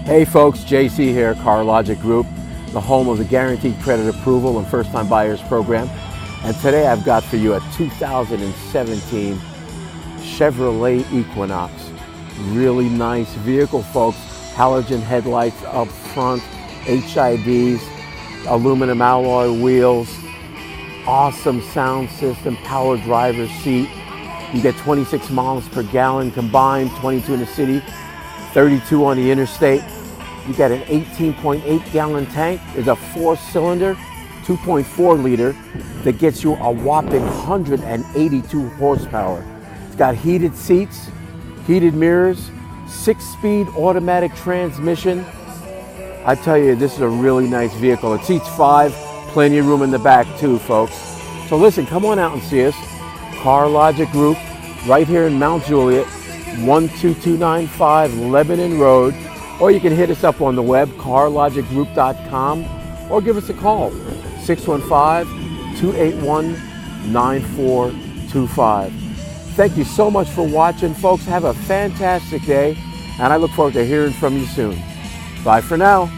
Hey folks, JC here, CarLogic Group, the home of the Guaranteed Credit Approval and First Time Buyers Program. And today I've got for you a 2017 Chevrolet Equinox. Really nice vehicle, folks. Halogen headlights up front, HIDs, aluminum alloy wheels, awesome sound system, power driver's seat. You get 26 miles per gallon combined, 22 in the city, 32 on the interstate. You got an 18.8 gallon tank. It's a 4-cylinder, 2.4 liter that gets you a whopping 182 horsepower. It's got heated seats, heated mirrors, 6-speed automatic transmission. I tell you, this is a really nice vehicle. It seats 5, plenty of room in the back too, folks. So listen, come on out and see us. CarLogic Group, right here in Mount Juliet, 12295 Lebanon Road. Or you can hit us up on the web, carlogicgroup.com, or give us a call, 615-281-9425. Thank you so much for watching, folks. Have a fantastic day, and I look forward to hearing from you soon. Bye for now.